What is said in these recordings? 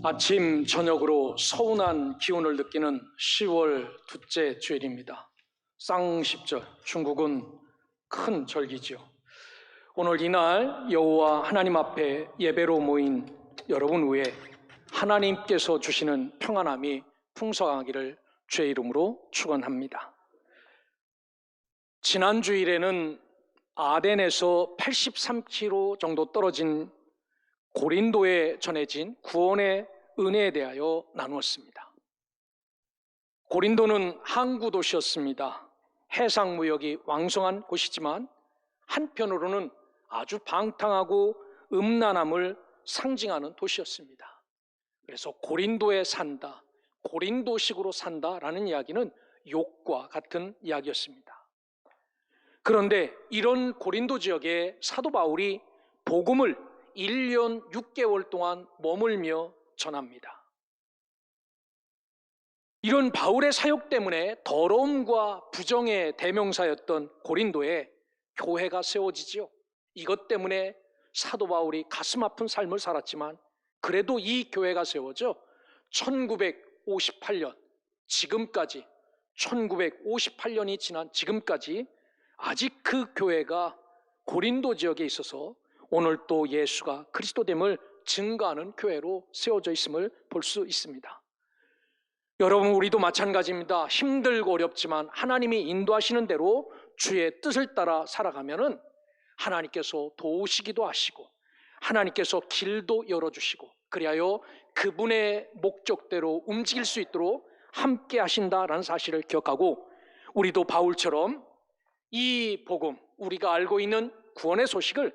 아침 저녁으로 서운한 기운을 느끼는 10월 둘째 주일입니다. 쌍십절, 중국은 큰 절기지요. 오늘 이날 여호와 하나님 앞에 예배로 모인 여러분 위에 하나님께서 주시는 평안함이 풍성하기를 주의 이름으로 축원합니다. 지난 주일에는 아덴에서 83km 정도 떨어진 고린도에 전해진 구원의 은혜에 대하여 나누었습니다. 고린도는 항구 도시였습니다. 해상무역이 왕성한 곳이지만 한편으로는 아주 방탕하고 음란함을 상징하는 도시였습니다. 그래서 고린도에 산다, 고린도식으로 산다라는 이야기는 욕과 같은 이야기였습니다. 그런데 이런 고린도 지역에 사도 바울이 복음을 1년 6개월 동안 머물며 전합니다. 이런 바울의 사역 때문에 더러움과 부정의 대명사였던 고린도에 교회가 세워지지요. 이것 때문에 사도 바울이 가슴 아픈 삶을 살았지만 그래도 이 교회가 세워져 1958년 지금까지 1958년이 지난 지금까지 아직 그 교회가 고린도 지역에 있어서 오늘 또 예수가 그리스도됨을 증거하는 교회로 세워져 있음을 볼 수 있습니다. 여러분, 우리도 마찬가지입니다. 힘들고 어렵지만 하나님이 인도하시는 대로 주의 뜻을 따라 살아가면은 하나님께서 도우시기도 하시고 하나님께서 길도 열어주시고 그리하여 그분의 목적대로 움직일 수 있도록 함께 하신다라는 사실을 기억하고 우리도 바울처럼 이 복음, 우리가 알고 있는 구원의 소식을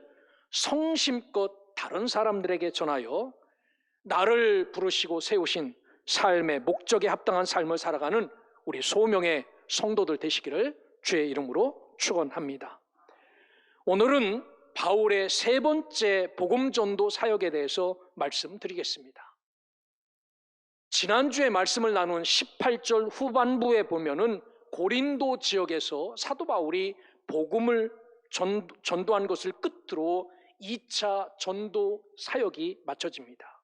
성심껏 다른 사람들에게 전하여 나를 부르시고 세우신 삶의 목적에 합당한 삶을 살아가는 우리 소명의 성도들 되시기를 주의 이름으로 축원합니다. 오늘은 바울의 세 번째 복음전도 사역에 대해서 말씀드리겠습니다. 지난주에 말씀을 나눈 18절 후반부에 보면은 고린도 지역에서 사도 바울이 복음을 전도한 것을 끝으로 2차 전도 사역이 마쳐집니다.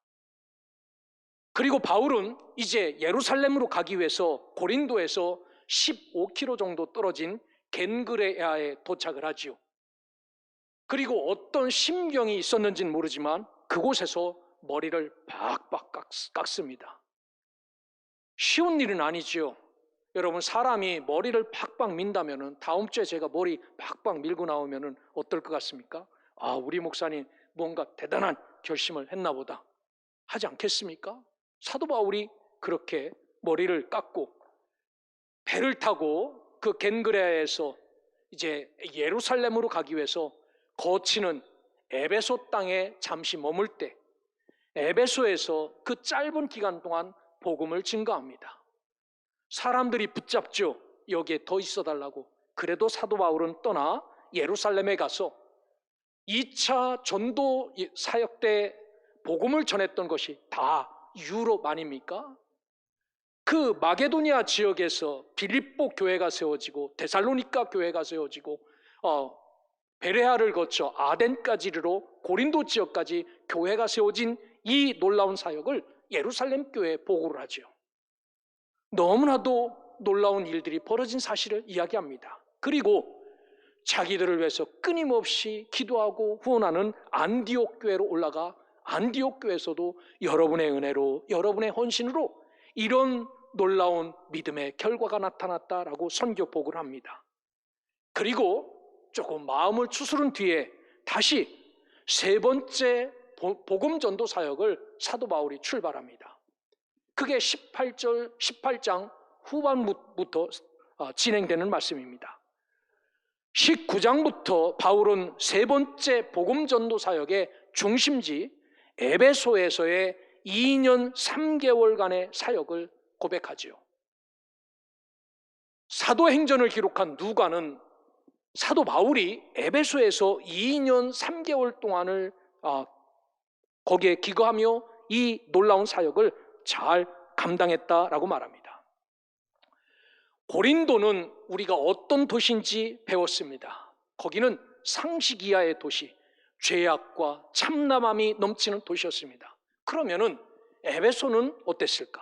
그리고 바울은 이제 예루살렘으로 가기 위해서 고린도에서 15km 정도 떨어진 겐그레아에 도착을 하지요. 그리고 어떤 심경이 있었는지는 모르지만 그곳에서 머리를 박박 깎습니다. 쉬운 일은 아니지요. 여러분, 사람이 머리를 팍팍 민다면은 다음 주에 제가 머리 팍팍 밀고 나오면은 어떨 것 같습니까? 아, 우리 목사님 뭔가 대단한 결심을 했나 보다 하지 않겠습니까? 사도 바울이 그렇게 머리를 깎고 배를 타고 그 겐그레아에서 이제 예루살렘으로 가기 위해서 거치는 에베소 땅에 잠시 머물 때 에베소에서 그 짧은 기간 동안 복음을 증거합니다. 사람들이 붙잡죠. 여기에 더 있어달라고. 그래도 사도 바울은 떠나 예루살렘에 가서 2차 전도 사역 때 복음을 전했던 것이 다 유럽 아닙니까? 그 마게도니아 지역에서 빌립보 교회가 세워지고 데살로니가 교회가 세워지고 베레아를 거쳐 아덴까지 이르러 고린도 지역까지 교회가 세워진 이 놀라운 사역을 예루살렘 교회에 보고를 하죠. 너무나도 놀라운 일들이 벌어진 사실을 이야기합니다. 그리고 자기들을 위해서 끊임없이 기도하고 후원하는 안디옥 교회로 올라가 안디옥 교회에서도 여러분의 은혜로 여러분의 헌신으로 이런 놀라운 믿음의 결과가 나타났다라고 선교 보고를 합니다. 그리고 조금 마음을 추스른 뒤에 다시 세 번째 복음 전도 사역을 사도 바울이 출발합니다. 그게 18장 후반부터 진행되는 말씀입니다. 19장부터 바울은 세 번째 복음 전도 사역의 중심지 에베소에서의 2년 3개월간의 사역을 고백하지요. 사도행전을 기록한 누가는 사도 바울이 에베소에서 2년 3개월 동안을 거기에 기거하며 이 놀라운 사역을 잘 감당했다라고 말합니다. 고린도는 우리가 어떤 도시인지 배웠습니다. 거기는 상식 이하의 도시, 죄악과 참남함이 넘치는 도시였습니다. 그러면은 에베소는 어땠을까?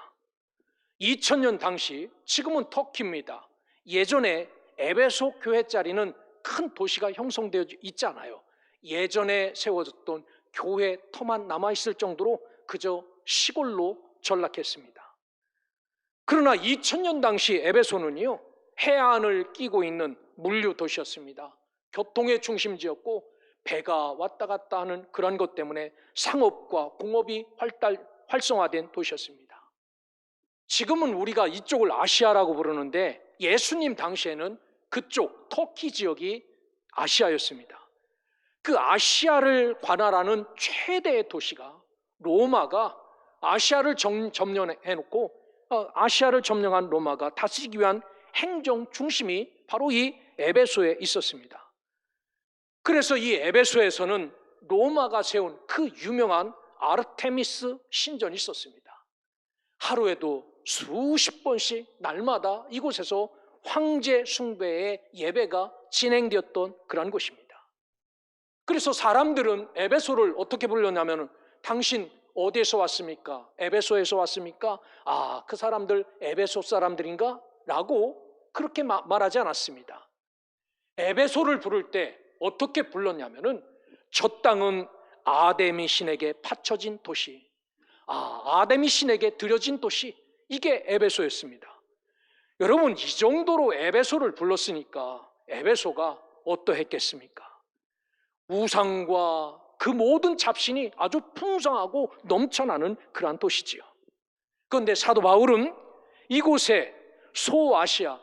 2000년 당시, 지금은 터키입니다. 예전에 에베소 교회 자리는 큰 도시가 형성되어 있지 않아요. 예전에 세워졌던 교회 터만 남아있을 정도로 그저 시골로 전락했습니다. 그러나 2000년 당시 에베소는요, 해안을 끼고 있는 물류 도시였습니다. 교통의 중심지였고 배가 왔다 갔다 하는 그런 것 때문에 상업과 공업이 활성화된 도시였습니다. 지금은 우리가 이쪽을 아시아라고 부르는데 예수님 당시에는 그쪽 터키 지역이 아시아였습니다. 그 아시아를 관할하는 최대의 도시가 로마가 아시아를 점령해놓고 아시아를 점령한 로마가 다스리기 위한 행정 중심이 바로 이 에베소에 있었습니다. 그래서 이 에베소에서는 로마가 세운 그 유명한 아르테미스 신전이 있었습니다. 하루에도 수십 번씩 날마다 이곳에서 황제 숭배의 예배가 진행되었던 그런 곳입니다. 그래서 사람들은 에베소를 어떻게 불렀냐면, 당신 어디에서 왔습니까? 에베소에서 왔습니까? 아, 그 사람들 에베소 사람들인가? 라고 그렇게 말하지 않았습니다. 에베소를 부를 때 어떻게 불렀냐면은, 저 땅은 아데미 신에게 바쳐진 도시, 아데미 신에게 드려진 도시, 이게 에베소였습니다. 여러분, 이 정도로 에베소를 불렀으니까 에베소가 어떠했겠습니까? 우상과 그 모든 잡신이 아주 풍성하고 넘쳐나는 그러한 도시지요. 그런데 사도 바울은 이곳에 소아시아,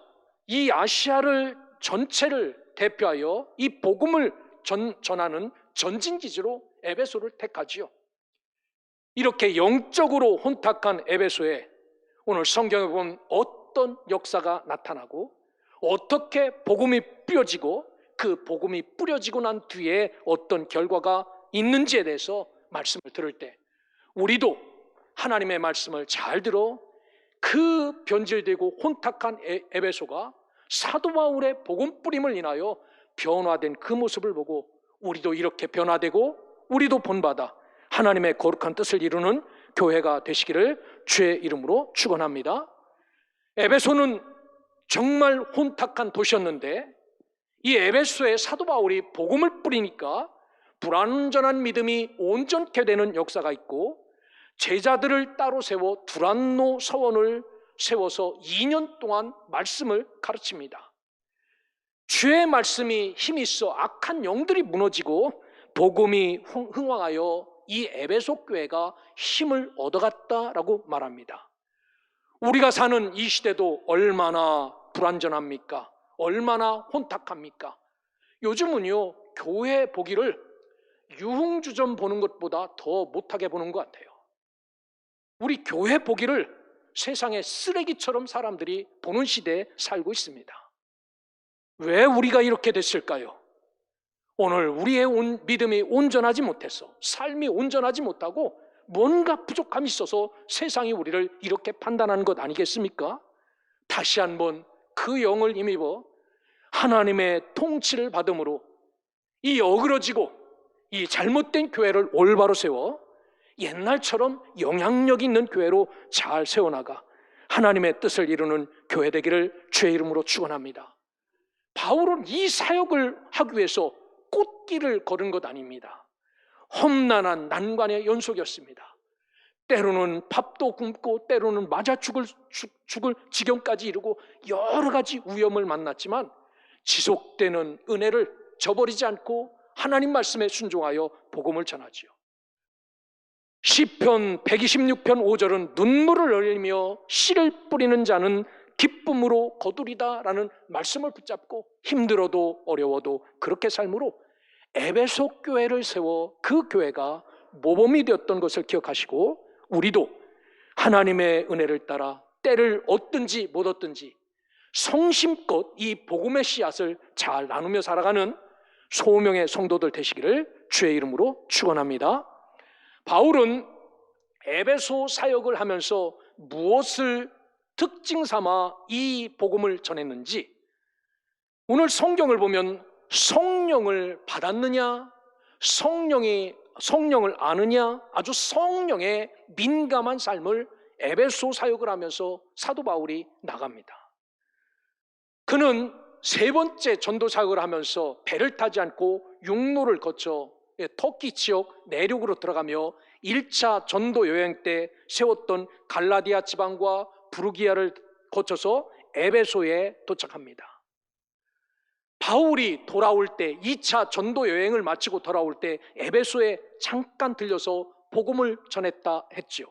이 아시아를 전체를 대표하여 이 복음을 전하는 전진기지로 에베소를 택하지요. 이렇게 영적으로 혼탁한 에베소에 오늘 성경에 보면 어떤 역사가 나타나고 어떻게 복음이 뿌려지고 그 복음이 뿌려지고 난 뒤에 어떤 결과가 있는지에 대해서 말씀을 들을 때, 우리도 하나님의 말씀을 잘 들어 그 변질되고 혼탁한 에베소가 사도 바울의 복음 뿌림을 인하여 변화된 그 모습을 보고 우리도 이렇게 변화되고 우리도 본받아 하나님의 거룩한 뜻을 이루는 교회가 되시기를 주의 이름으로 축원합니다. 에베소는 정말 혼탁한 도시였는데 이 에베소에 사도 바울이 복음을 뿌리니까 불완전한 믿음이 온전케 되는 역사가 있고, 제자들을 따로 세워 두란노 서원을 세워서 2년 동안 말씀을 가르칩니다. 주의 말씀이 힘이 있어 악한 영들이 무너지고 복음이 흥왕하여 이 에베소 교회가 힘을 얻어갔다라고 말합니다. 우리가 사는 이 시대도 얼마나 불완전합니까? 얼마나 혼탁합니까? 요즘은요, 교회 보기를 유흥주점 보는 것보다 더 못하게 보는 것 같아요. 우리 교회 보기를 세상의 쓰레기처럼 사람들이 보는 시대에 살고 있습니다. 왜 우리가 이렇게 됐을까요? 오늘 우리의 믿음이 온전하지 못해서, 삶이 온전하지 못하고 뭔가 부족함이 있어서 세상이 우리를 이렇게 판단하는 것 아니겠습니까? 다시 한번 그 영을 힘입어 하나님의 통치를 받음으로 이 어그러지고 이 잘못된 교회를 올바로 세워 옛날처럼 영향력 있는 교회로 잘 세워나가 하나님의 뜻을 이루는 교회 되기를 주의 이름으로 축원합니다. 바울은 이 사역을 하기 위해서 꽃길을 걸은 것 아닙니다. 험난한 난관의 연속이었습니다. 때로는 밥도 굶고 때로는 맞아 죽을 지경까지 이르고 여러 가지 위험을 만났지만 지속되는 은혜를 저버리지 않고 하나님 말씀에 순종하여 복음을 전하지요. 시편 126편 5절은 눈물을 흘리며 씨를 뿌리는 자는 기쁨으로 거두리다라는 말씀을 붙잡고 힘들어도 어려워도 그렇게 삶으로 에베소 교회를 세워 그 교회가 모범이 되었던 것을 기억하시고, 우리도 하나님의 은혜를 따라 때를 얻든지 못 얻든지 성심껏 이 복음의 씨앗을 잘 나누며 살아가는 소명의 성도들 되시기를 주의 이름으로 축원합니다. 바울은 에베소 사역을 하면서 무엇을 특징 삼아 이 복음을 전했는지, 오늘 성경을 보면 성령을 받았느냐, 성령이 성령을 아느냐? 아주 성령에 민감한 삶을 에베소 사역을 하면서 사도 바울이 나갑니다. 그는 세 번째 전도 사역을 하면서 배를 타지 않고 육로를 거쳐 터키 지역 내륙으로 들어가며 1차 전도 여행 때 세웠던 갈라디아 지방과 부르기아를 거쳐서 에베소에 도착합니다. 바울이 돌아올 때 2차 전도 여행을 마치고 돌아올 때 에베소에 잠깐 들려서 복음을 전했다 했지요.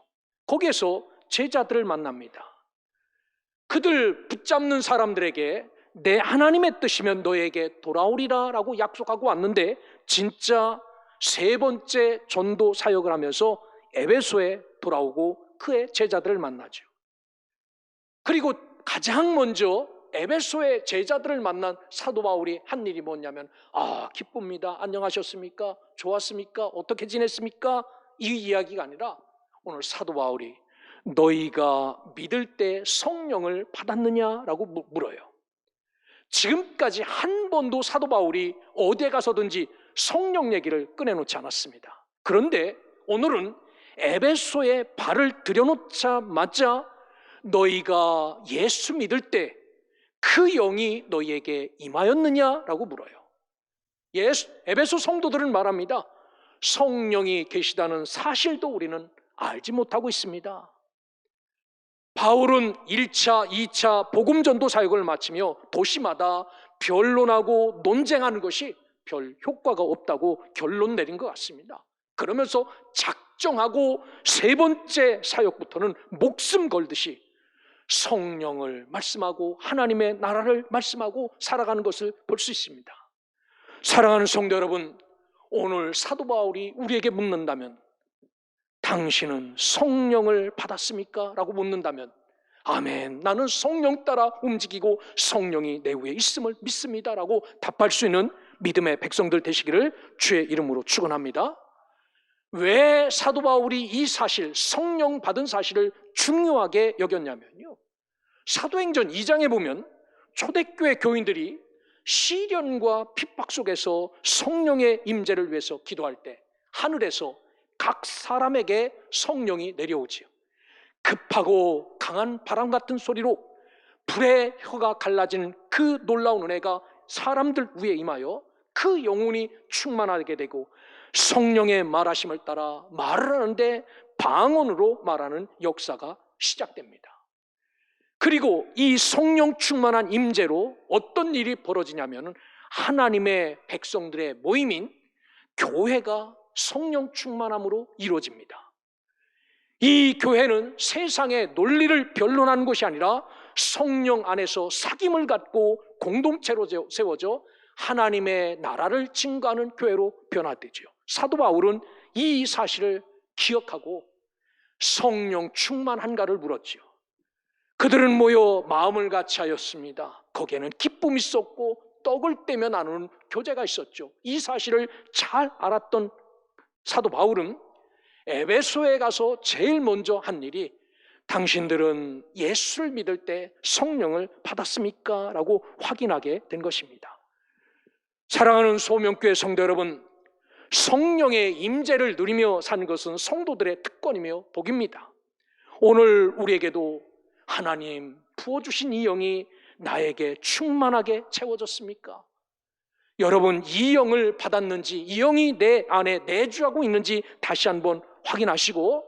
거기에서 제자들을 만납니다. 그들 붙잡는 사람들에게 내 하나님의 뜻이면 너에게 돌아오리라 라고 약속하고 왔는데 진짜 세 번째 전도 사역을 하면서 에베소에 돌아오고 그의 제자들을 만나죠. 그리고 가장 먼저 에베소의 제자들을 만난 사도 바울이 한 일이 뭐냐면 기쁩니다. 안녕하셨습니까? 좋았습니까? 어떻게 지냈습니까? 이 이야기가 아니라 오늘 사도 바울이 너희가 믿을 때 성령을 받았느냐라고 물어요. 지금까지 한 번도 사도 바울이 어디에 가서든지 성령 얘기를 꺼내놓지 않았습니다. 그런데 오늘은 에베소에 발을 들여놓자마자 너희가 예수 믿을 때 그 영이 너희에게 임하였느냐라고 물어요. 에베소 성도들은 말합니다. 성령이 계시다는 사실도 우리는 알지 못하고 있습니다. 바울은 1차, 2차 복음전도 사역을 마치며 도시마다 변론하고 논쟁하는 것이 별 효과가 없다고 결론 내린 것 같습니다. 그러면서 작정하고 세 번째 사역부터는 목숨 걸듯이 성령을 말씀하고 하나님의 나라를 말씀하고 살아가는 것을 볼 수 있습니다. 사랑하는 성도 여러분, 오늘 사도 바울이 우리에게 묻는다면 당신은 성령을 받았습니까? 라고 묻는다면 아멘, 나는 성령 따라 움직이고 성령이 내 위에 있음을 믿습니다 라고 답할 수 있는 믿음의 백성들 되시기를 주의 이름으로 축원합니다. 왜 사도 바울이 이 사실, 성령 받은 사실을 중요하게 여겼냐면요, 사도행전 2장에 보면 초대교회 교인들이 시련과 핍박 속에서 성령의 임재를 위해서 기도할 때 하늘에서 각 사람에게 성령이 내려오지요. 급하고 강한 바람 같은 소리로 불의 혀가 갈라지는 그 놀라운 은혜가 사람들 위에 임하여 그 영혼이 충만하게 되고 성령의 말하심을 따라 말을 하는데 방언으로 말하는 역사가 시작됩니다. 그리고 이 성령 충만한 임재로 어떤 일이 벌어지냐면 하나님의 백성들의 모임인 교회가 성령 충만함으로 이루어집니다. 이 교회는 세상의 논리를 변론하는 것이 아니라 성령 안에서 사귐을 갖고 공동체로 세워져 하나님의 나라를 증거하는 교회로 변화되죠. 사도 바울은 이 사실을 기억하고 성령 충만한가를 물었지요. 그들은 모여 마음을 같이 하였습니다. 거기에는 기쁨이 있었고 떡을 떼며 나누는 교제가 있었죠. 이 사실을 잘 알았던 사도 바울은 에베소에 가서 제일 먼저 한 일이 당신들은 예수를 믿을 때 성령을 받았습니까? 라고 확인하게 된 것입니다. 사랑하는 소명교회 성도 여러분, 성령의 임재를 누리며 사는 것은 성도들의 특권이며 복입니다. 오늘 우리에게도 하나님 부어주신 이 영이 나에게 충만하게 채워졌습니까? 여러분, 이 영을 받았는지, 이 영이 내 안에 내주하고 있는지 다시 한번 확인하시고,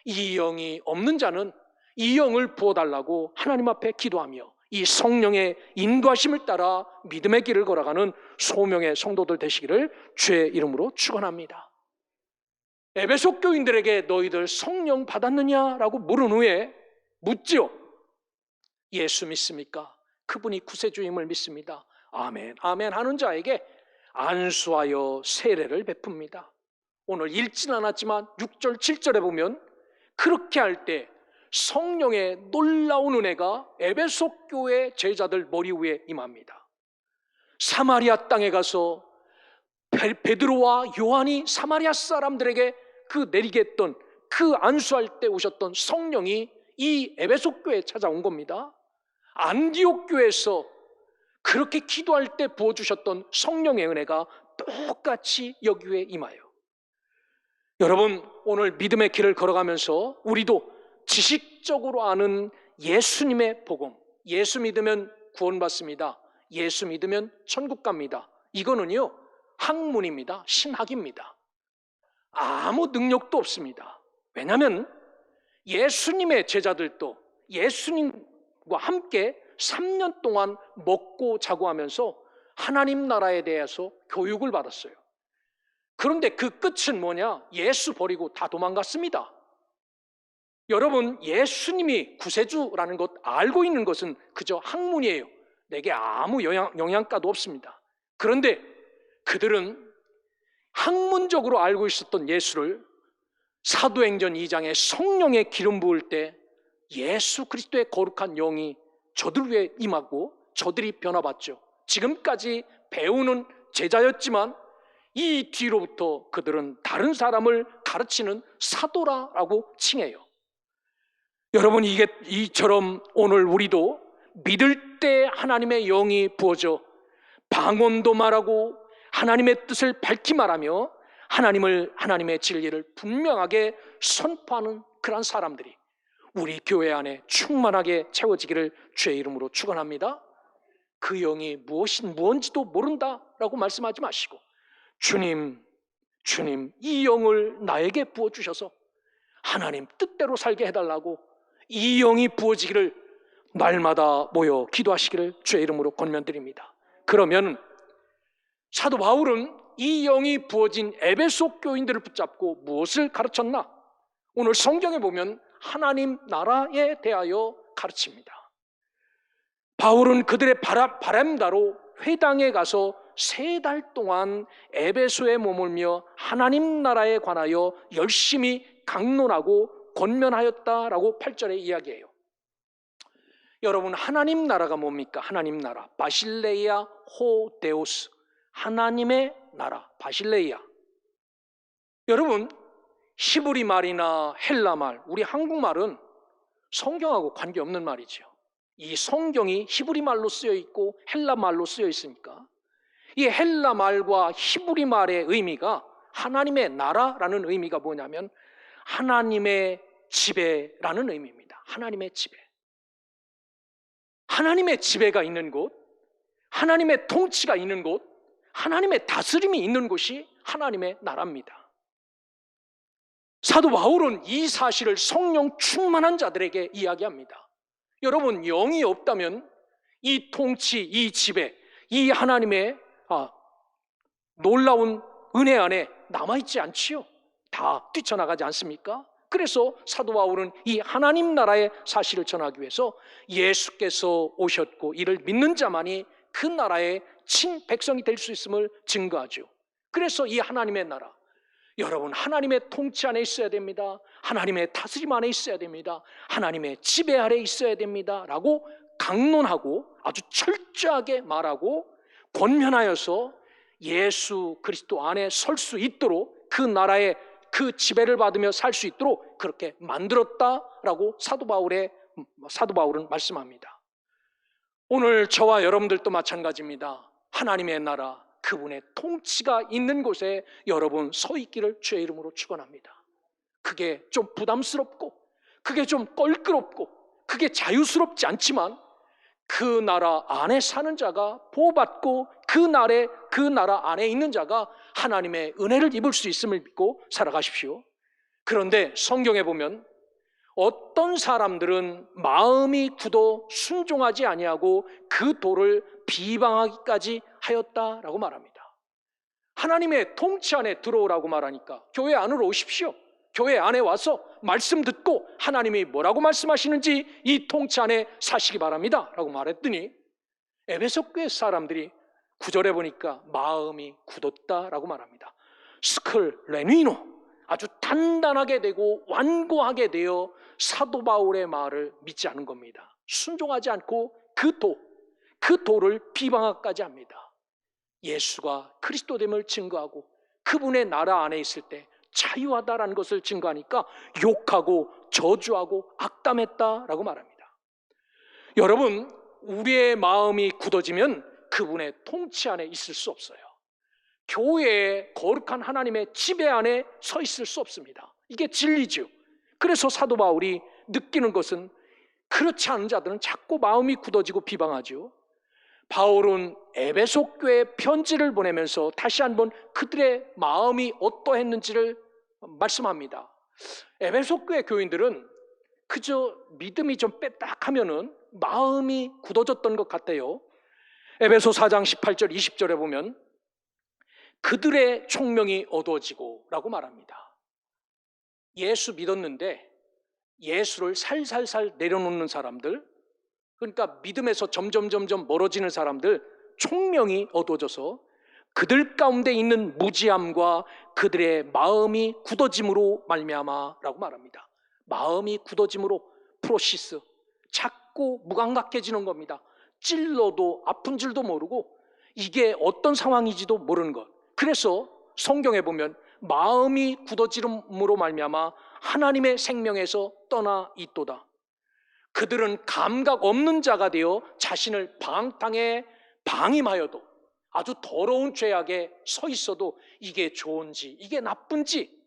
이 영이 없는 자는 이 영을 부어달라고 하나님 앞에 기도하며 이 성령의 인도하심을 따라 믿음의 길을 걸어가는 소명의 성도들 되시기를 주의 이름으로 축원합니다. 에베소 교인들에게 너희들 성령 받았느냐라고 물은 후에 묻지요. 예수 믿습니까? 그분이 구세주임을 믿습니다. 아멘, 아멘 하는 자에게 안수하여 세례를 베풉니다. 오늘 읽진 않았지만 6절, 7절에 보면 그렇게 할 때 성령의 놀라운 은혜가 에베소 교회 제자들 머리 위에 임합니다. 사마리아 땅에 가서 베드로와 요한이 사마리아 사람들에게 그 내리게 했던 그 안수할 때 오셨던 성령이 이 에베소 교회에 찾아온 겁니다. 안디옥 교회에서 그렇게 기도할 때 부어주셨던 성령의 은혜가 똑같이 여기 위에 임하여 여러분, 오늘 믿음의 길을 걸어가면서 우리도 지식적으로 아는 예수님의 복음, 예수 믿으면 구원받습니다, 예수 믿으면 천국 갑니다, 이거는요 학문입니다. 신학입니다. 아무 능력도 없습니다. 왜냐하면 예수님의 제자들도 예수님과 함께 3년 동안 먹고 자고 하면서 하나님 나라에 대해서 교육을 받았어요. 그런데 그 끝은 뭐냐? 예수 버리고 다 도망갔습니다. 여러분, 예수님이 구세주라는 것 알고 있는 것은 그저 학문이에요. 내게 아무 영향가도 없습니다. 그런데 그들은 학문적으로 알고 있었던 예수를 사도행전 2장에 성령의 기름 부을 때 예수 그리스도의 거룩한 영이 저들 위에 임하고 저들이 변화받죠. 지금까지 배우는 제자였지만 이 뒤로부터 그들은 다른 사람을 가르치는 사도라고 칭해요. 여러분, 이처럼 오늘 우리도 믿을 때 하나님의 영이 부어져 방언도 말하고 하나님의 뜻을 밝히 말하며 하나님의 진리를 분명하게 선포하는 그런 사람들이 우리 교회 안에 충만하게 채워지기를 주의 이름으로 축원합니다. 그 영이 무엇인지도 모른다라고 말씀하지 마시고 주님, 이 영을 나에게 부어주셔서 하나님 뜻대로 살게 해달라고 이 영이 부어지기를 날마다 모여 기도하시기를 주의 이름으로 권면드립니다. 그러면 사도 바울은 이 영이 부어진 에베소 교인들을 붙잡고 무엇을 가르쳤나? 오늘 성경에 보면 하나님 나라에 대하여 가르칩니다. 바울은 그들의 바람대로 회당에 가서 3달 동안 에베소에 머물며 하나님 나라에 관하여 열심히 강론하고 권면하였다라고 8절에 이야기해요. 여러분, 하나님 나라가 뭡니까? 하나님 나라, 바실레이아 호 데오스, 하나님의 나라, 바실레이아. 여러분, 히브리 말이나 헬라 말, 우리 한국말은 성경하고 관계없는 말이죠. 이 성경이 히브리 말로 쓰여 있고 헬라 말로 쓰여 있으니까 이 헬라 말과 히브리 말의 의미가 하나님의 나라라는 의미가 뭐냐면 하나님의 지배라는 의미입니다. 하나님의 지배. 하나님의 지배가 있는 곳, 하나님의 통치가 있는 곳, 하나님의 다스림이 있는 곳이 하나님의 나라입니다. 사도 바울은 이 사실을 성령 충만한 자들에게 이야기합니다. 여러분, 영이 없다면 이 통치, 이 지배, 이 하나님의 놀라운 은혜 안에 남아있지 않지요. 다 뛰쳐나가지 않습니까? 그래서 사도 바울은 이 하나님 나라의 사실을 전하기 위해서 예수께서 오셨고 이를 믿는 자만이 그 나라의 친백성이 될 수 있음을 증거하죠. 그래서 이 하나님의 나라, 여러분, 하나님의 통치 안에 있어야 됩니다. 하나님의 다스림 안에 있어야 됩니다. 하나님의 지배 아래 있어야 됩니다 라고 강론하고 아주 철저하게 말하고 권면하여서 예수 그리스도 안에 설 수 있도록 그 나라의 그 지배를 받으며 살 수 있도록 그렇게 만들었다라고 사도 바울은 말씀합니다. 오늘 저와 여러분들도 마찬가지입니다. 하나님의 나라, 그분의 통치가 있는 곳에 여러분 서 있기를 주의 이름으로 축원합니다. 그게 좀 부담스럽고 그게 좀 껄끄럽고 그게 자유스럽지 않지만 그 나라 안에 사는 자가 보호받고 그 나라 안에 있는 자가 하나님의 은혜를 입을 수 있음을 믿고 살아가십시오. 그런데 성경에 보면 어떤 사람들은 마음이 굳어 순종하지 아니하고 그 도를 비방하기까지 하였다라고 말합니다. 하나님의 통치 안에 들어오라고 말하니까 교회 안으로 오십시오. 교회 안에 와서 말씀 듣고 하나님이 뭐라고 말씀하시는지 이 통치 안에 사시기 바랍니다 라고 말했더니 에베소 교회 사람들이 9절에 보니까 마음이 굳었다라고 말합니다. 스클 레니노, 아주 단단하게 되고 완고하게 되어 사도 바울의 말을 믿지 않은 겁니다. 순종하지 않고 그 도를 비방하기까지 합니다. 예수가 그리스도됨을 증거하고 그분의 나라 안에 있을 때 자유하다라는 것을 증거하니까 욕하고 저주하고 악담했다라고 말합니다. 여러분, 우리의 마음이 굳어지면 그분의 통치 안에 있을 수 없어요. 교회의 거룩한 하나님의 지배 안에 서 있을 수 없습니다. 이게 진리죠. 그래서 사도 바울이 느끼는 것은 그렇지 않은 자들은 자꾸 마음이 굳어지고 비방하죠. 바울은 에베소 교회에 편지를 보내면서 다시 한번 그들의 마음이 어떠했는지를 말씀합니다. 에베소 교회 교인들은 그저 믿음이 좀 빼딱하면은 마음이 굳어졌던 것 같아요. 에베소 4장 18절 20절에 보면 그들의 총명이 어두워지고 라고 말합니다. 예수 믿었는데 예수를 살살살 내려놓는 사람들, 그러니까 믿음에서 점점 멀어지는 사람들 총명이 어두워져서 그들 가운데 있는 무지함과 그들의 마음이 굳어짐으로 말미암아라고 말합니다. 마음이 굳어짐으로 프로시스, 자꾸 무감각해지는 겁니다. 찔러도 아픈 줄도 모르고 이게 어떤 상황인지도 모르는 것. 그래서 성경에 보면 마음이 굳어짐으로 말미암아 하나님의 생명에서 떠나 있도다. 그들은 감각 없는 자가 되어 자신을 방탕에 방임하여도 아주 더러운 죄악에 서 있어도 이게 좋은지 이게 나쁜지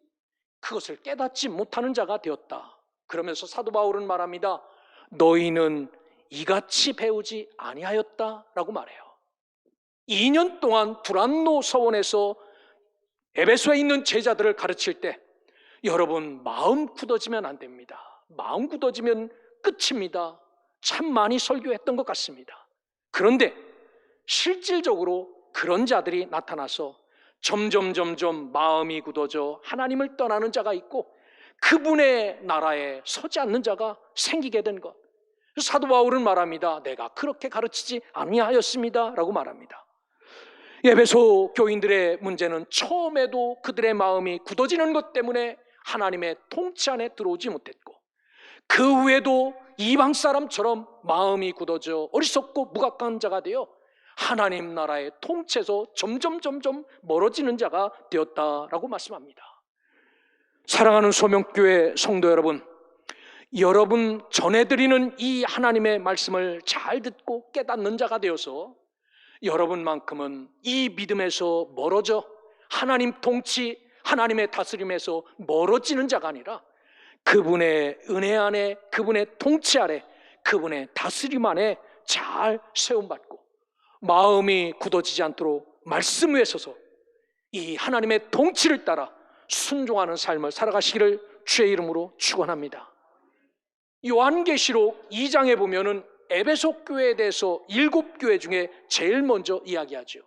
그것을 깨닫지 못하는 자가 되었다. 그러면서 사도 바울은 말합니다. 너희는 이같이 배우지 아니하였다라고 말해요. 2년 동안 두란노 서원에서 에베소에 있는 제자들을 가르칠 때 여러분 마음 굳어지면 안 됩니다. 마음 굳어지면 끝입니다. 참 많이 설교했던 것 같습니다. 그런데 실질적으로 그런 자들이 나타나서 점점 마음이 굳어져 하나님을 떠나는 자가 있고 그분의 나라에 서지 않는 자가 생기게 된 것. 사도 바울은 말합니다. 내가 그렇게 가르치지 아니하였습니다 라고 말합니다. 에베소 교인들의 문제는 처음에도 그들의 마음이 굳어지는 것 때문에 하나님의 통치 안에 들어오지 못했고 그 후에도 이방 사람처럼 마음이 굳어져 어리석고 무각한 자가 되어 하나님 나라의 통치에서 점점 멀어지는 자가 되었다라고 말씀합니다. 사랑하는 소명교회 성도 여러분, 여러분 전해드리는 이 하나님의 말씀을 잘 듣고 깨닫는 자가 되어서 여러분만큼은 이 믿음에서 멀어져 하나님 통치, 하나님의 다스림에서 멀어지는 자가 아니라 그분의 은혜 안에, 그분의 통치 아래, 그분의 다스림 안에 잘 세움받고 마음이 굳어지지 않도록 말씀 위에 서서 이 하나님의 통치를 따라 순종하는 삶을 살아가시기를 주의 이름으로 축원합니다. 요한계시록 2장에 보면은 에베소 교회에 대해서 7교회 중에 제일 먼저 이야기하죠.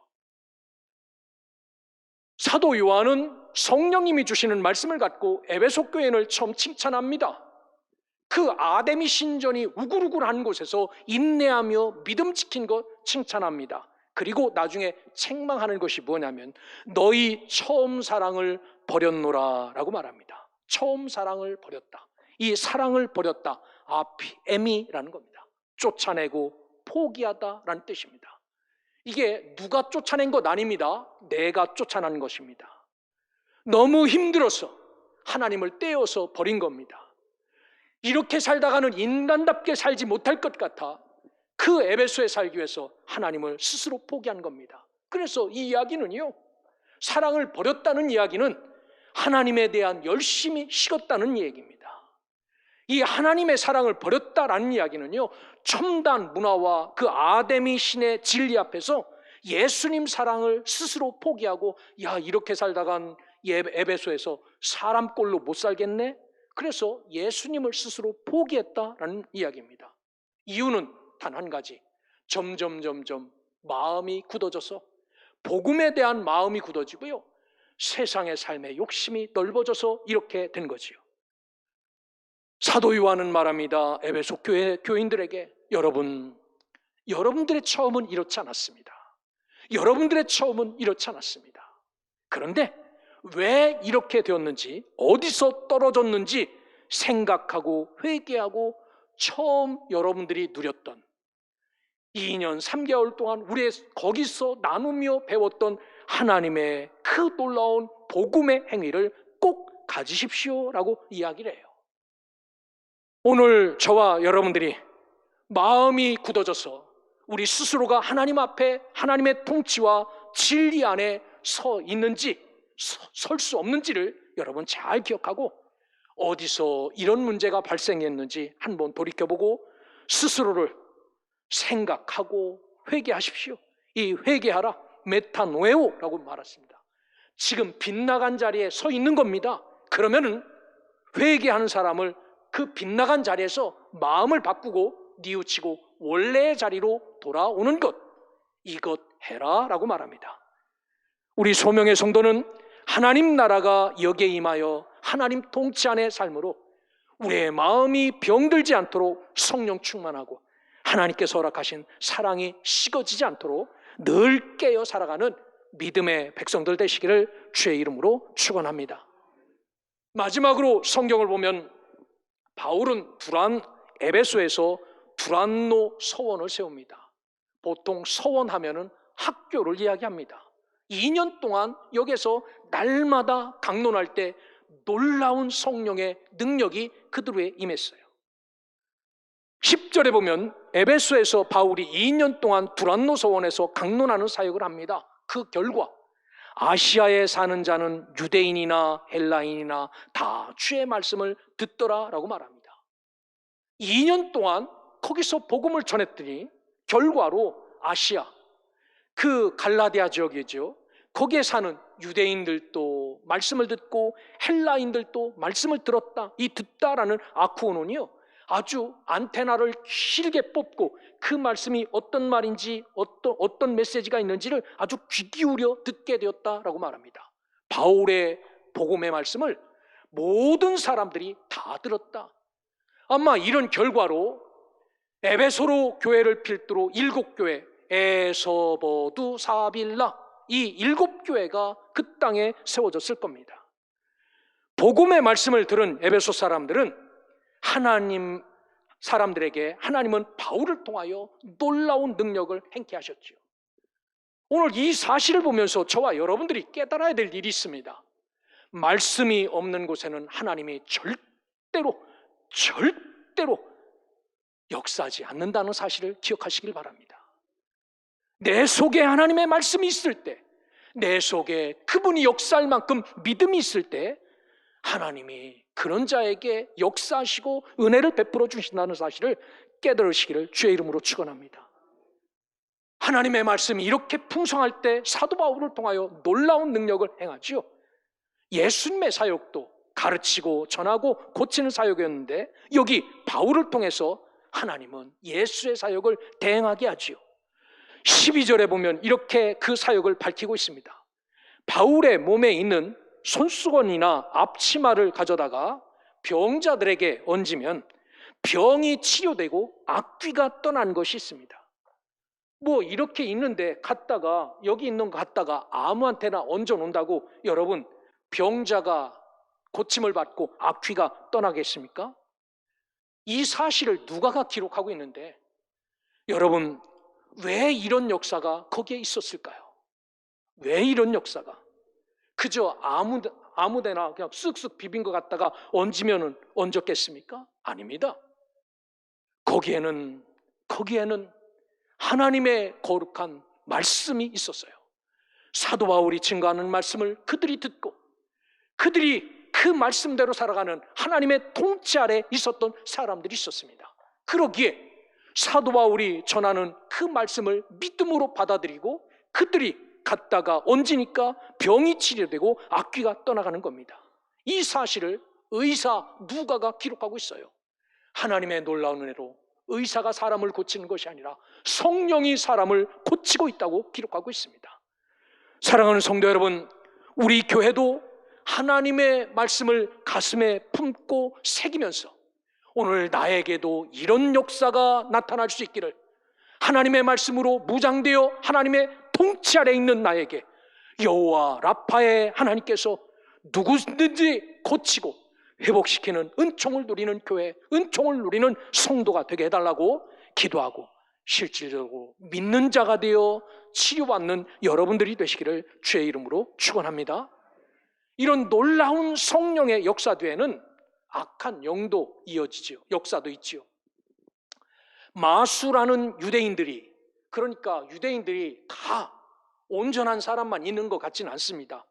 사도 요한은 성령님이 주시는 말씀을 갖고 에베소 교회를 처음 칭찬합니다. 그 아데미 신전이 우글우글한 곳에서 인내하며 믿음 지킨 것 칭찬합니다. 그리고 나중에 책망하는 것이 뭐냐면 너희 처음 사랑을 버렸노라 라고 말합니다. 처음 사랑을 버렸다. 이 사랑을 버렸다. 아피에미라는 겁니다. 쫓아내고 포기하다라는 뜻입니다. 이게 누가 쫓아낸 것 아닙니다. 내가 쫓아낸 것입니다. 너무 힘들어서 하나님을 떼어서 버린 겁니다. 이렇게 살다가는 인간답게 살지 못할 것 같아 그 에베소에 살기 위해서 하나님을 스스로 포기한 겁니다. 그래서 이 이야기는요, 사랑을 버렸다는 이야기는 하나님에 대한 열심이 식었다는 얘기입니다. 이 하나님의 사랑을 버렸다라는 이야기는요, 첨단 문화와 그 아데미 신의 진리 앞에서 예수님 사랑을 스스로 포기하고 야 이렇게 살다간 에베소에서 사람 꼴로 못 살겠네? 그래서 예수님을 스스로 포기했다라는 이야기입니다. 이유는 단 한 가지, 점점 마음이 굳어져서 복음에 대한 마음이 굳어지고요, 세상의 삶의 욕심이 넓어져서 이렇게 된 거지요. 사도 요한은 말합니다. 에베소 교회 교인들에게 여러분들의 처음은 이렇지 않았습니다. 여러분들의 처음은 이렇지 않았습니다. 그런데 왜 이렇게 되었는지, 어디서 떨어졌는지 생각하고 회개하고 처음 여러분들이 누렸던 2년 3개월 동안 우리 거기서 나누며 배웠던 하나님의 그 놀라운 복음의 행위를 꼭 가지십시오라고 이야기를 해요. 오늘 저와 여러분들이 마음이 굳어져서 우리 스스로가 하나님 앞에 하나님의 통치와 진리 안에 서 있는지 설 수 없는지를 여러분 잘 기억하고 어디서 이런 문제가 발생했는지 한번 돌이켜보고 스스로를 생각하고 회개하십시오. 이 회개하라 메타노에오라고 말했습니다. 지금 빗나간 자리에 서 있는 겁니다. 그러면은 회개하는 사람을 그 빗나간 자리에서 마음을 바꾸고 뉘우치고 원래의 자리로 돌아오는 것, 이것 해라 라고 말합니다. 우리 소명의 성도는 하나님 나라가 여기에 임하여 하나님 통치 안의 삶으로 우리의 마음이 병들지 않도록 성령 충만하고 하나님께서 허락하신 사랑이 식어지지 않도록 늘 깨어 살아가는 믿음의 백성들 되시기를 주의 이름으로 축원합니다. 마지막으로 성경을 보면 바울은 에베소에서 두란노 서원을 세웁니다. 보통 서원하면은 학교를 이야기합니다. 2년 동안 여기서 날마다 강론할 때 놀라운 성령의 능력이 그들에게 임했어요. 10절에 보면 에베소에서 바울이 2년 동안 두란노 서원에서 강론하는 사역을 합니다. 그 결과 아시아에 사는 자는 유대인이나 헬라인이나 다 주의 말씀을 듣더라라고 말합니다. 2년 동안 거기서 복음을 전했더니 결과로 아시아, 그 갈라디아 지역이죠. 거기에 사는 유대인들도 말씀을 듣고 헬라인들도 말씀을 들었다. 이 듣다라는 아쿠오논이요, 아주 안테나를 길게 뽑고 그 말씀이 어떤 말인지 어떤 메시지가 있는지를 아주 귀 기울여 듣게 되었다라고 말합니다. 바울의 복음의 말씀을 모든 사람들이 다 들었다. 아마 이런 결과로 에베소로 교회를 필두로 7교회, 에서버두 사빌라, 이 7교회가 그 땅에 세워졌을 겁니다. 복음의 말씀을 들은 에베소 사람들은 하나님 사람들에게 하나님은 바울을 통하여 놀라운 능력을 행케 하셨죠. 오늘 이 사실을 보면서 저와 여러분들이 깨달아야 될 일이 있습니다. 말씀이 없는 곳에는 하나님이 절대로 역사하지 않는다는 사실을 기억하시길 바랍니다. 내 속에 하나님의 말씀이 있을 때, 내 속에 그분이 역사할 만큼 믿음이 있을 때 하나님이 그런 자에게 역사하시고 은혜를 베풀어 주신다는 사실을 깨달으시기를 주의 이름으로 축원합니다. 하나님의 말씀이 이렇게 풍성할 때 사도 바울을 통하여 놀라운 능력을 행하지요. 예수님의 사역도 가르치고 전하고 고치는 사역이었는데 여기 바울을 통해서 하나님은 예수의 사역을 대행하게 하지요. 12절에 보면 이렇게 그 사역을 밝히고 있습니다. 바울의 몸에 있는 손수건이나 앞치마를 가져다가 병자들에게 얹으면 병이 치료되고 악귀가 떠난 것이 있습니다. 뭐 이렇게 있는데 갖다가 여기 있는 거 갖다가 아무한테나 얹어 놓는다고 여러분 병자가 고침을 받고 악귀가 떠나겠습니까? 이 사실을 누가가 기록하고 있는데 여러분 왜 이런 역사가 거기에 있었을까요? 왜 이런 역사가? 그저 아무데나 그냥 쓱쓱 비빈 것 갖다가 얹으면 얹었겠습니까? 아닙니다. 거기에는 하나님의 거룩한 말씀이 있었어요. 사도 바울이 증거하는 말씀을 그들이 듣고 그들이 그 말씀대로 살아가는 하나님의 통치 아래 있었던 사람들이 있었습니다. 그러기에 사도 바울이 전하는 그 말씀을 믿음으로 받아들이고 그들이 갖다가 얹으니까 병이 치료되고 악귀가 떠나가는 겁니다. 이 사실을 의사 누가가 기록하고 있어요. 하나님의 놀라운 은혜로 의사가 사람을 고치는 것이 아니라 성령이 사람을 고치고 있다고 기록하고 있습니다. 사랑하는 성도 여러분, 우리 교회도 하나님의 말씀을 가슴에 품고 새기면서 오늘 나에게도 이런 역사가 나타날 수 있기를, 하나님의 말씀으로 무장되어 하나님의 통치 아래 있는 나에게 여호와 라파의 하나님께서 누구든지 고치고 회복시키는 은총을 누리는 교회, 은총을 누리는 성도가 되게 해달라고 기도하고 실질적으로 믿는 자가 되어 치료받는 여러분들이 되시기를 주의 이름으로 축원합니다. 이런 놀라운 성령의 역사 뒤에는 악한 영도 이어지죠. 역사도 있지요. 마수라는 유대인들이, 그러니까 유대인들이 다 온전한 사람만 있는 것 같지는 않습니다.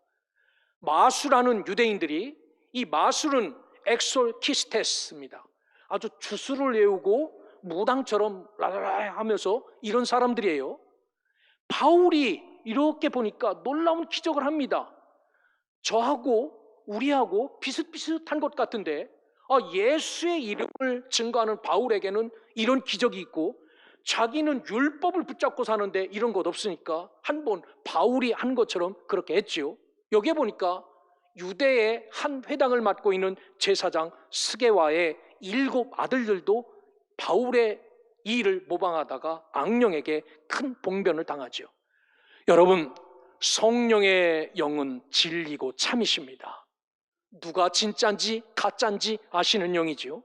마술하는 유대인들이, 이 마술은 엑솔키스테스입니다. 아주 주술을 외우고 무당처럼 라라라 하면서 이런 사람들이에요. 바울이 이렇게 보니까 놀라운 기적을 합니다. 저하고 우리하고 비슷비슷한 것 같은데 예수의 이름을 증거하는 바울에게는 이런 기적이 있고, 자기는 율법을 붙잡고 사는데 이런 것 없으니까 한번 바울이 한 것처럼 그렇게 했지요. 여기에 보니까 유대의 한 회당을 맡고 있는 제사장 스게와의 7 아들들도 바울의 이 일을 모방하다가 악령에게 큰 봉변을 당하죠. 여러분, 성령의 영은 진리고 참이십니다. 누가 진짜인지 가짜인지 아시는 영이지요.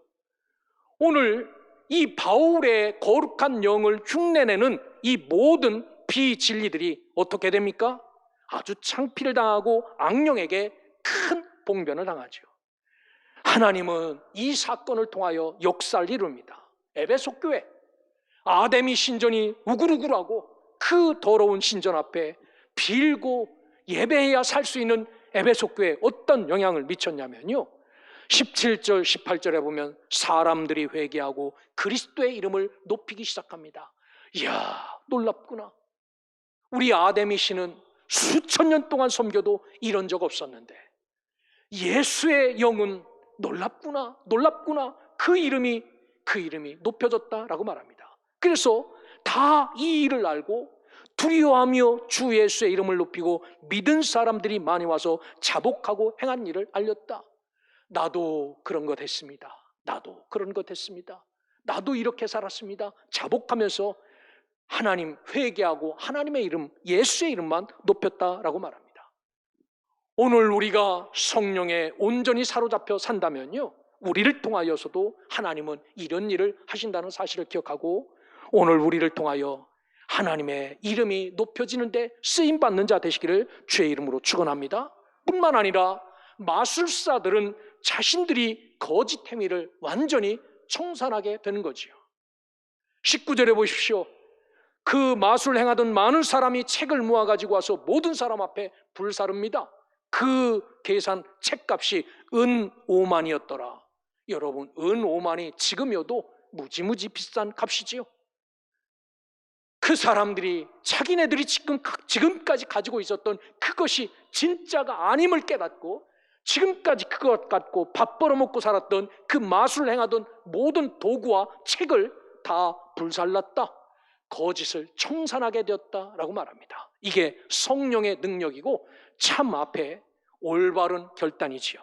오늘 이 바울의 거룩한 영을 흉내내는 이 모든 비진리들이 어떻게 됩니까? 아주 창피를 당하고 악령에게 큰 봉변을 당하죠. 하나님은 이 사건을 통하여 역사를 이룹니다. 에베소 교회, 아데미 신전이 우글우글하고 그 더러운 신전 앞에 빌고 예배해야 살 수 있는 에베소 교회에 어떤 영향을 미쳤냐면요, 17절 18절에 보면 사람들이 회개하고 그리스도의 이름을 높이기 시작합니다. 이야, 놀랍구나. 우리 아데미 씨는 수천 년 동안 섬겨도 이런 적 없었는데 예수의 영은 놀랍구나, 놀랍구나. 그 이름이 높여졌다라고 말합니다. 그래서 다 이 일을 알고 두려워하며 주 예수의 이름을 높이고 믿은 사람들이 많이 와서 자복하고 행한 일을 알렸다. 나도 그런 것 했습니다. 나도 그런 것 했습니다. 나도 이렇게 살았습니다. 자복하면서 하나님 회개하고 하나님의 이름, 예수의 이름만 높였다라고 말합니다. 오늘 우리가 성령에 온전히 사로잡혀 산다면요, 우리를 통하여서도 하나님은 이런 일을 하신다는 사실을 기억하고, 오늘 우리를 통하여 하나님의 이름이 높여지는데 쓰임받는 자 되시기를 주의 이름으로 축원합니다. 뿐만 아니라 마술사들은 자신들이 거짓 행위를 완전히 청산하게 되는 거지요. 19절에 보십시오. 그 마술 행하던 많은 사람이 책을 모아가지고 와서 모든 사람 앞에 불사릅니다. 그 계산 책값이 은 5만이었더라. 여러분, 은 5만이 지금이어도 무지무지 비싼 값이지요. 그 사람들이 자기네들이 지금까지 가지고 있었던 그것이 진짜가 아님을 깨닫고, 지금까지 그것 갖고 밥 벌어먹고 살았던 그 마술을 행하던 모든 도구와 책을 다 불살랐다. 거짓을 청산하게 되었다라고 말합니다. 이게 성령의 능력이고 참 앞에 올바른 결단이지요.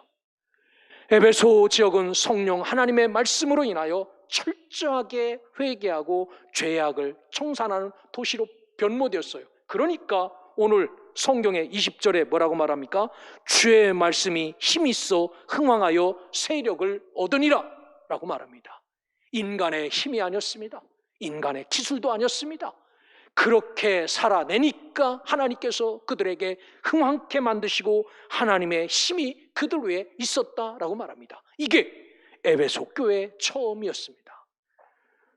에베소 지역은 성령 하나님의 말씀으로 인하여 철저하게 회개하고 죄악을 청산하는 도시로 변모되었어요. 그러니까 오늘 성경의 20절에 뭐라고 말합니까? 주의 말씀이 힘있어 흥왕하여 세력을 얻으니라 라고 말합니다. 인간의 힘이 아니었습니다. 인간의 기술도 아니었습니다. 그렇게 살아내니까 하나님께서 그들에게 흥황케 만드시고 하나님의 힘이 그들 위에 있었다라고 말합니다. 이게 에베소 교회의 처음이었습니다.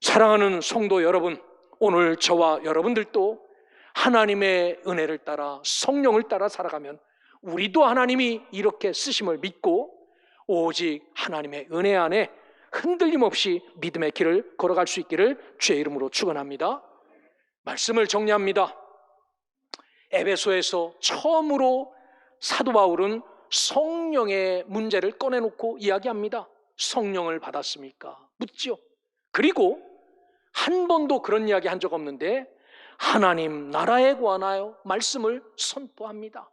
사랑하는 성도 여러분, 오늘 저와 여러분들도 하나님의 은혜를 따라 성령을 따라 살아가면 우리도 하나님이 이렇게 쓰심을 믿고 오직 하나님의 은혜 안에 흔들림 없이 믿음의 길을 걸어갈 수 있기를 주의 이름으로 축원합니다. 말씀을 정리합니다. 에베소에서 처음으로 사도 바울은 성령의 문제를 꺼내놓고 이야기합니다. 성령을 받았습니까? 묻죠. 그리고 한 번도 그런 이야기 한 적 없는데 하나님 나라에 관하여 말씀을 선포합니다.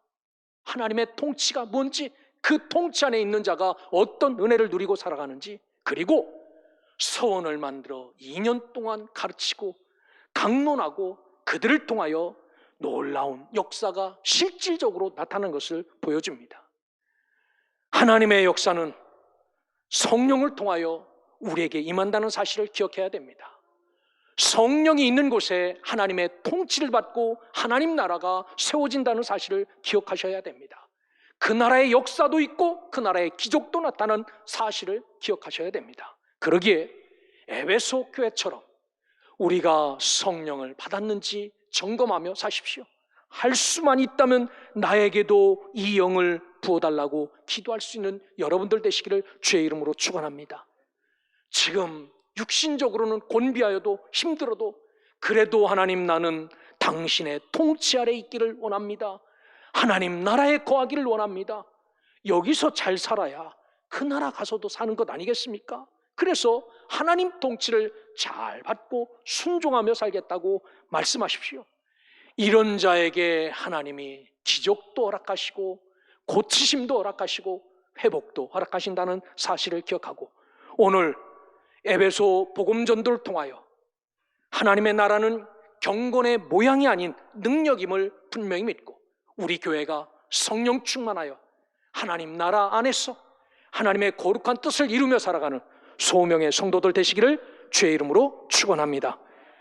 하나님의 통치가 뭔지, 그 통치 안에 있는 자가 어떤 은혜를 누리고 살아가는지, 그리고 서원을 만들어 2년 동안 가르치고 강론하고 그들을 통하여 놀라운 역사가 실질적으로 나타나는 것을 보여줍니다. 하나님의 역사는 성령을 통하여 우리에게 임한다는 사실을 기억해야 됩니다. 성령이 있는 곳에 하나님의 통치를 받고 하나님 나라가 세워진다는 사실을 기억하셔야 됩니다. 그 나라의 역사도 있고 그 나라의 기적도 나타나는 사실을 기억하셔야 됩니다. 그러기에 에베소 교회처럼 우리가 성령을 받았는지 점검하며 사십시오. 할 수만 있다면 나에게도 이 영을 부어달라고 기도할 수 있는 여러분들 되시기를 주의 이름으로 축원합니다. 지금 육신적으로는 곤비하여도 힘들어도 그래도 하나님, 나는 당신의 통치 아래 있기를 원합니다. 하나님 나라에 거하기를 원합니다. 여기서 잘 살아야 그 나라 가서도 사는 것 아니겠습니까? 그래서 하나님 통치를 잘 받고 순종하며 살겠다고 말씀하십시오. 이런 자에게 하나님이 기적도 허락하시고 고치심도 허락하시고 회복도 허락하신다는 사실을 기억하고, 오늘 에베소 복음 전도를 통하여 하나님의 나라는 경건의 모양이 아닌 능력임을 분명히 믿고, 우리 교회가 성령 충만하여 하나님 나라 안에서 하나님의 거룩한 뜻을 이루며 살아가는 소명의 성도들 되시기를 주의 이름으로 축원합니다.